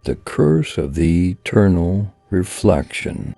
The curse of the eternal reflection.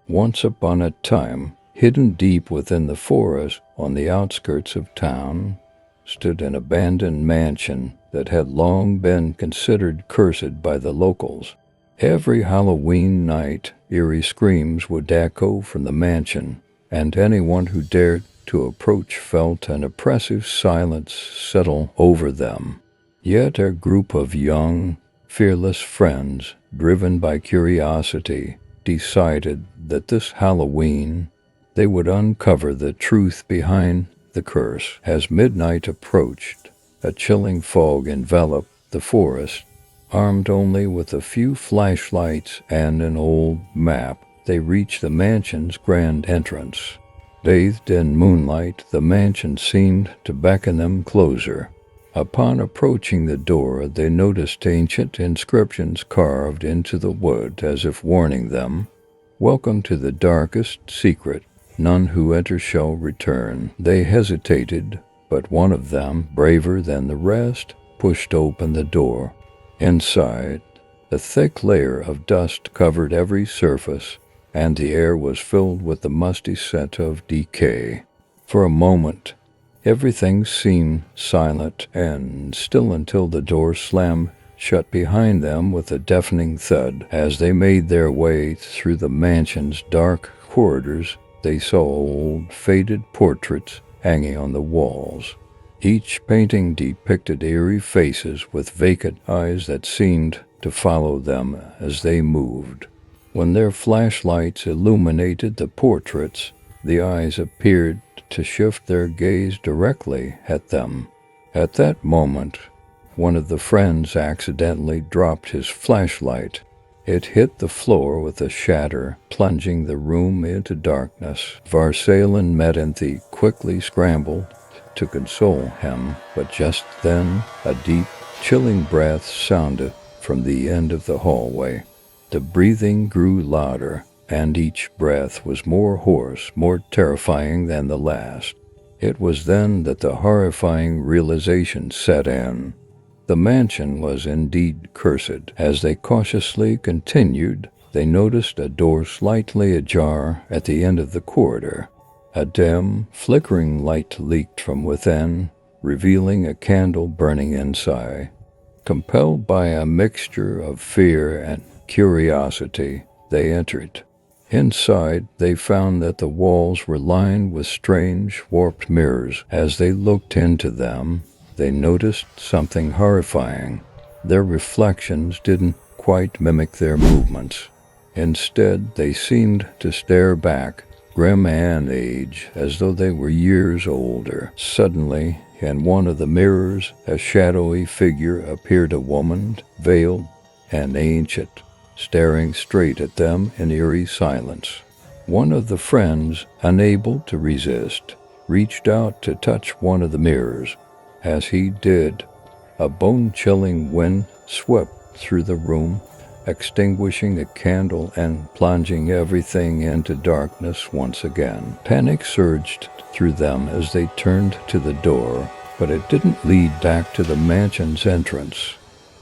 Once upon a time, hidden deep within the forest on the outskirts of town, stood an abandoned mansion that had long been considered cursed by the locals. Every Halloween night, eerie screams would echo from the mansion, and anyone who dared to approach felt an oppressive silence settle over them. Yet a group of young, fearless friends, driven by curiosity, decided that this Halloween they would uncover the truth behind the curse. As midnight approached, a chilling fog enveloped the forest. Armed only with a few flashlights and an old map, they reached the mansion's grand entrance. Bathed in moonlight, the mansion seemed to beckon them closer. Upon approaching the door, they noticed ancient inscriptions carved into the wood as if warning them, "Welcome to the darkest secret. None who enter shall return." They hesitated, but one of them, braver than the rest, pushed open the door. Inside, a thick layer of dust covered every surface, and the air was filled with the musty scent of decay. For a moment, everything seemed silent and still until the door slammed shut behind them with a deafening thud. As they made their way through the mansion's dark corridors, they saw old, faded portraits hanging on the walls. Each painting depicted eerie faces with vacant eyes that seemed to follow them as they moved. When their flashlights illuminated the portraits, the eyes appeared to shift their gaze directly at them. At that moment, one of the friends accidentally dropped his flashlight. It hit the floor with a shatter, plunging the room into darkness. Varsalin and Medanthe quickly scrambled to console him, but just then a deep, chilling breath sounded from the end of the hallway. The breathing grew louder, and each breath was more hoarse, more terrifying than the last. It was then that the horrifying realization set in. The mansion was indeed cursed. As they cautiously continued, they noticed a door slightly ajar at the end of the corridor. A dim, flickering light leaked from within, revealing a candle burning inside. Compelled by a mixture of fear and curiosity, they entered. Inside, they found that the walls were lined with strange, warped mirrors. As they looked into them, they noticed something horrifying. Their reflections didn't quite mimic their movements. Instead, they seemed to stare back, grim and aged, as though they were years older. Suddenly, in one of the mirrors, a shadowy figure appeared, a woman, veiled and ancient, staring straight at them in eerie silence. One of the friends, unable to resist, reached out to touch one of the mirrors. As he did, a bone-chilling wind swept through the room, extinguishing the candle and plunging everything into darkness once again. Panic surged through them as they turned to the door, but it didn't lead back to the mansion's entrance.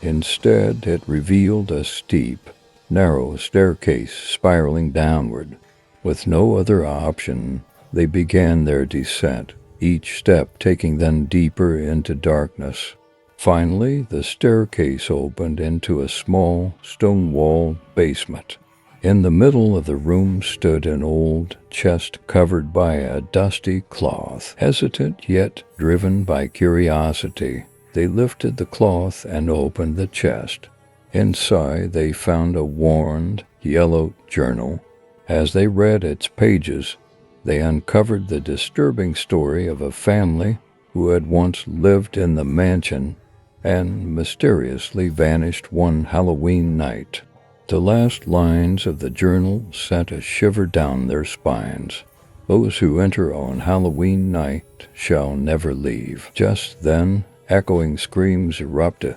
Instead, it revealed a steep, narrow staircase spiraling downward. With no other option, they began their descent, each step taking them deeper into darkness. Finally, the staircase opened into a small, stone-walled basement. In the middle of the room stood an old chest covered by a dusty cloth. Hesitant yet driven by curiosity, they lifted the cloth and opened the chest. Inside, they found a worn, yellow journal. As they read its pages, they uncovered the disturbing story of a family who had once lived in the mansion and mysteriously vanished one Halloween night. The last lines of the journal sent a shiver down their spines. "Those who enter on Halloween night shall never leave." Just then, echoing screams erupted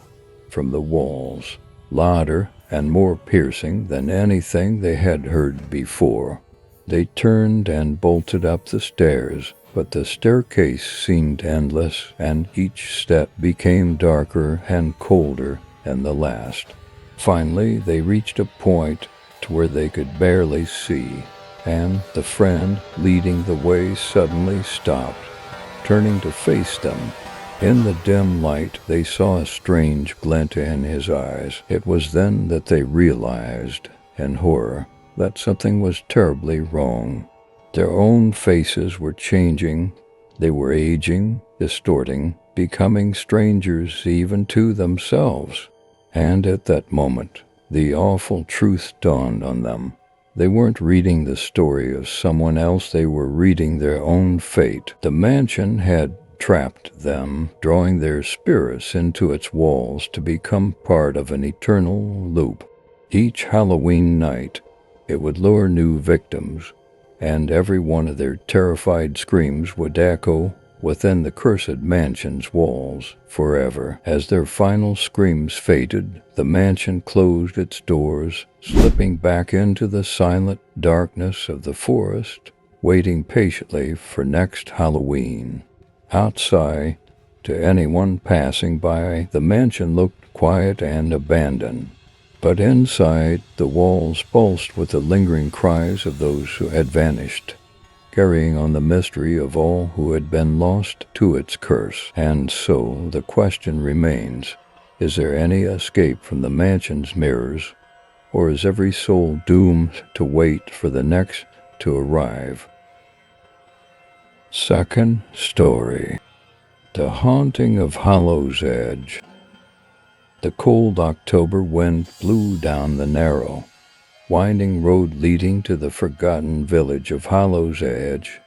from the walls, louder and more piercing than anything they had heard before. They turned and bolted up the stairs, but the staircase seemed endless, and each step became darker and colder than the last. Finally, they reached a point to where they could barely see, and the friend leading the way suddenly stopped, turning to face them. In the dim light, they saw a strange glint in his eyes. It was then that they realized, in horror, that something was terribly wrong. Their own faces were changing. They were aging, distorting, becoming strangers even to themselves. And at that moment, the awful truth dawned on them. They weren't reading the story of someone else, they were reading their own fate. The mansion had trapped them, drawing their spirits into its walls to become part of an eternal loop. Each Halloween night, it would lure new victims, and every one of their terrified screams would echo within the cursed mansion's walls forever. As their final screams faded, the mansion closed its doors, slipping back into the silent darkness of the forest, waiting patiently for next Halloween. Outside, to anyone passing by, the mansion looked quiet and abandoned. But inside, the walls pulsed with the lingering cries of those who had vanished, carrying on the mystery of all who had been lost to its curse. And so the question remains, is there any escape from the mansion's mirrors, or is every soul doomed to wait for the next to arrive? Second story. The Haunting of Hollow's Edge. The cold October wind blew down the narrow, winding road leading to the forgotten village of Hollow's Edge,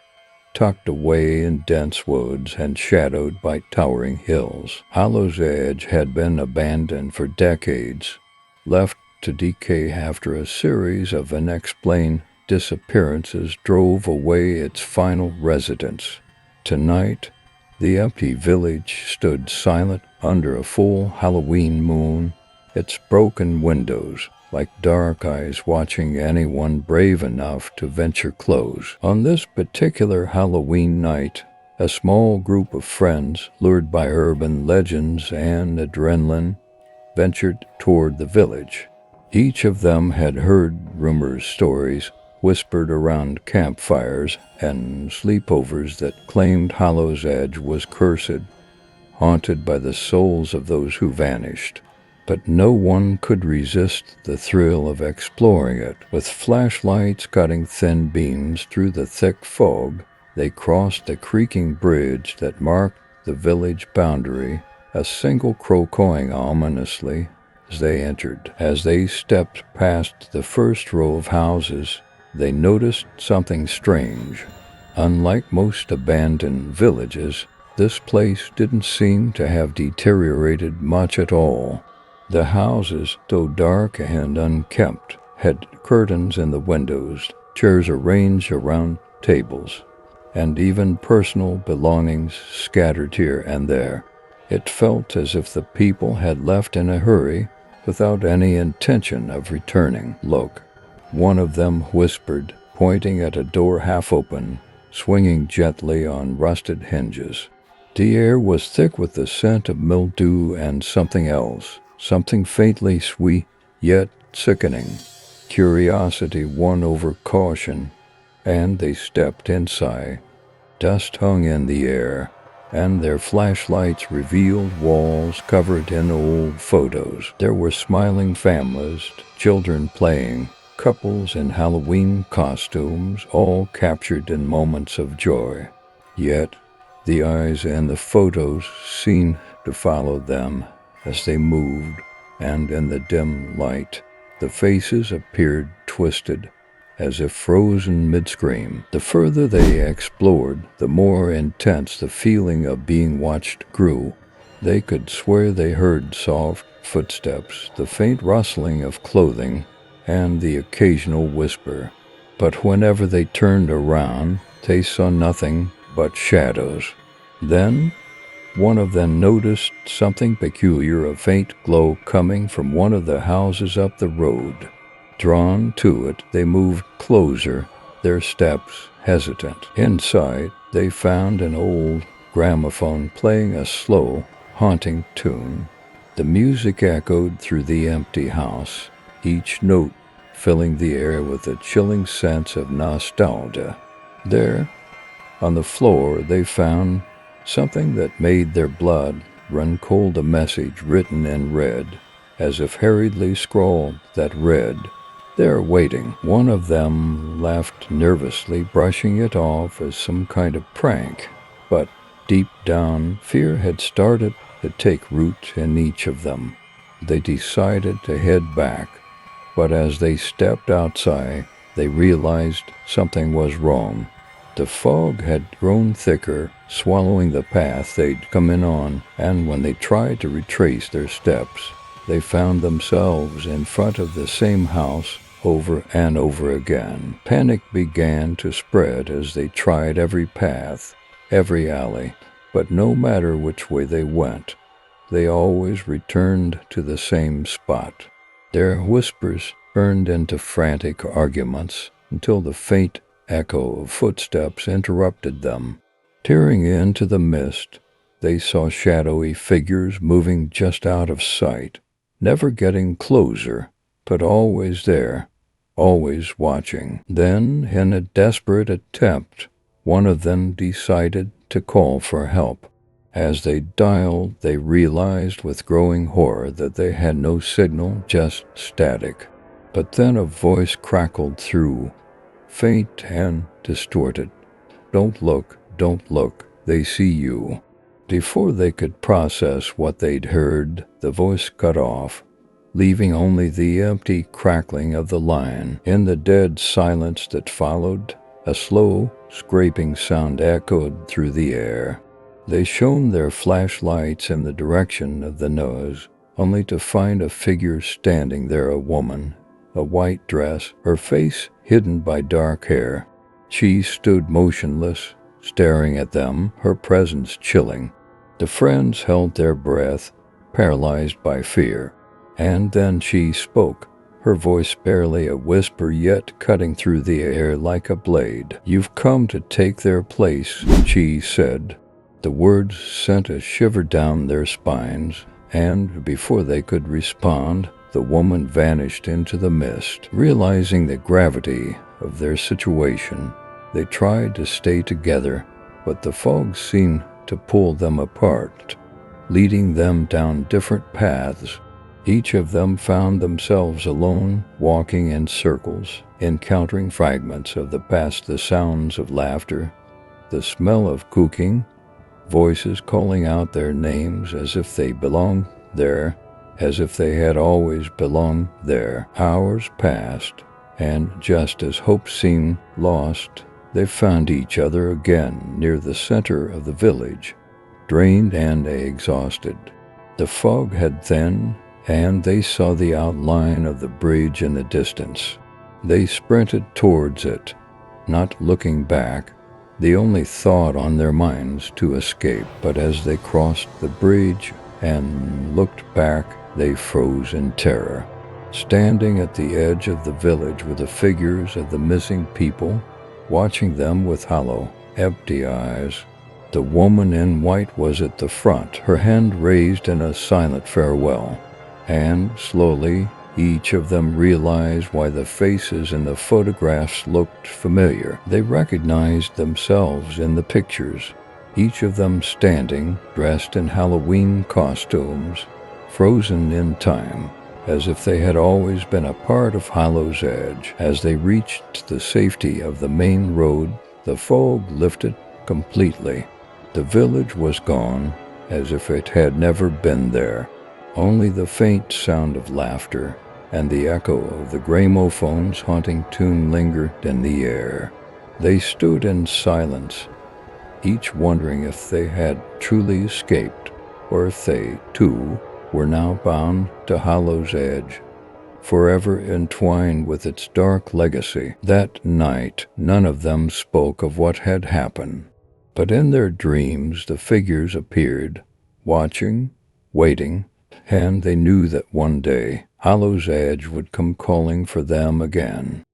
tucked away in dense woods and shadowed by towering hills. Hollow's Edge had been abandoned for decades, left to decay after a series of unexplained disappearances drove away its final residents. Tonight, the empty village stood silent under a full Halloween moon, its broken windows like dark eyes watching anyone brave enough to venture close. On this particular Halloween night, a small group of friends, lured by urban legends and adrenaline, ventured toward the village. Each of them had heard rumors, stories, whispered around campfires and sleepovers that claimed Hollow's Edge was cursed, haunted by the souls of those who vanished. But no one could resist the thrill of exploring it. With flashlights cutting thin beams through the thick fog, they crossed the creaking bridge that marked the village boundary, a single crow cawing ominously as they entered. As they stepped past the first row of houses, they noticed something strange. Unlike most abandoned villages, this place didn't seem to have deteriorated much at all. The houses, though dark and unkempt, had curtains in the windows, chairs arranged around tables, and even personal belongings scattered here and there. It felt as if the people had left in a hurry without any intention of returning. "Look," one of them whispered, pointing at a door half open, swinging gently on rusted hinges. The air was thick with the scent of mildew and something else, something faintly sweet, yet sickening. Curiosity won over caution, and they stepped inside. Dust hung in the air, and their flashlights revealed walls covered in old photos. There were smiling families, children playing, couples in Halloween costumes, all captured in moments of joy. Yet, the eyes in the photos seemed to follow them as they moved, and in the dim light, the faces appeared twisted, as if frozen mid-scream. The further they explored, the more intense the feeling of being watched grew. They could swear they heard soft footsteps, the faint rustling of clothing, and the occasional whisper. But whenever they turned around, they saw nothing but shadows. Then, one of them noticed something peculiar, a faint glow coming from one of the houses up the road. Drawn to it, they moved closer, their steps hesitant. Inside, they found an old gramophone playing a slow, haunting tune. The music echoed through the empty house, each note filling the air with a chilling sense of nostalgia. There, on the floor, they found something that made their blood run cold, a message written in red, as if hurriedly scrawled, that read, "They're waiting." One of them laughed nervously, brushing it off as some kind of prank. But deep down, fear had started to take root in each of them. They decided to head back, but as they stepped outside, they realized something was wrong. The fog had grown thicker, swallowing the path they'd come in on, and when they tried to retrace their steps, they found themselves in front of the same house over and over again. Panic began to spread as they tried every path, every alley, but no matter which way they went, they always returned to the same spot. Their whispers turned into frantic arguments until the faint echo of footsteps interrupted them. Tearing into the mist, they saw shadowy figures moving just out of sight, never getting closer, but always there, always watching. Then, in a desperate attempt, one of them decided to call for help. As they dialed, they realized with growing horror that they had no signal, just static. But then a voice crackled through, faint and distorted. "Don't look, they see you." Before they could process what they'd heard, the voice cut off, leaving only the empty crackling of the line. In the dead silence that followed, a slow, scraping sound echoed through the air. They shone their flashlights in the direction of the noise, only to find a figure standing there, a woman, a white dress, her face hidden by dark hair. She stood motionless, staring at them, her presence chilling. The friends held their breath, paralyzed by fear. And then she spoke, her voice barely a whisper, yet cutting through the air like a blade. "You've come to take their place," she said. The words sent a shiver down their spines, and before they could respond, the woman vanished into the mist. Realizing the gravity of their situation, they tried to stay together, but the fog seemed to pull them apart, leading them down different paths. Each of them found themselves alone, walking in circles, encountering fragments of the past, the sounds of laughter, the smell of cooking, voices calling out their names as if they belonged there, as if they had always belonged there. Hours passed, and just as hope seemed lost, they found each other again near the center of the village, drained and exhausted. The fog had thinned, and they saw the outline of the bridge in the distance. They sprinted towards it, not looking back, the only thought on their minds to escape. But as they crossed the bridge and looked back, they froze in terror. Standing at the edge of the village were the figures of the missing people, watching them with hollow, empty eyes. The woman in white was at the front, her hand raised in a silent farewell. And slowly, each of them realized why the faces in the photographs looked familiar. They recognized themselves in the pictures, each of them standing, dressed in Halloween costumes, frozen in time, as if they had always been a part of Hollow's Edge. As they reached the safety of the main road, the fog lifted completely. The village was gone, as if it had never been there. Only the faint sound of laughter and the echo of the gramophone's haunting tune lingered in the air. They stood in silence, each wondering if they had truly escaped, or if they, too, were now bound to Hollow's Edge, forever entwined with its dark legacy. That night, none of them spoke of what had happened, but in their dreams the figures appeared, watching, waiting, and they knew that one day Hollow's Edge would come calling for them again.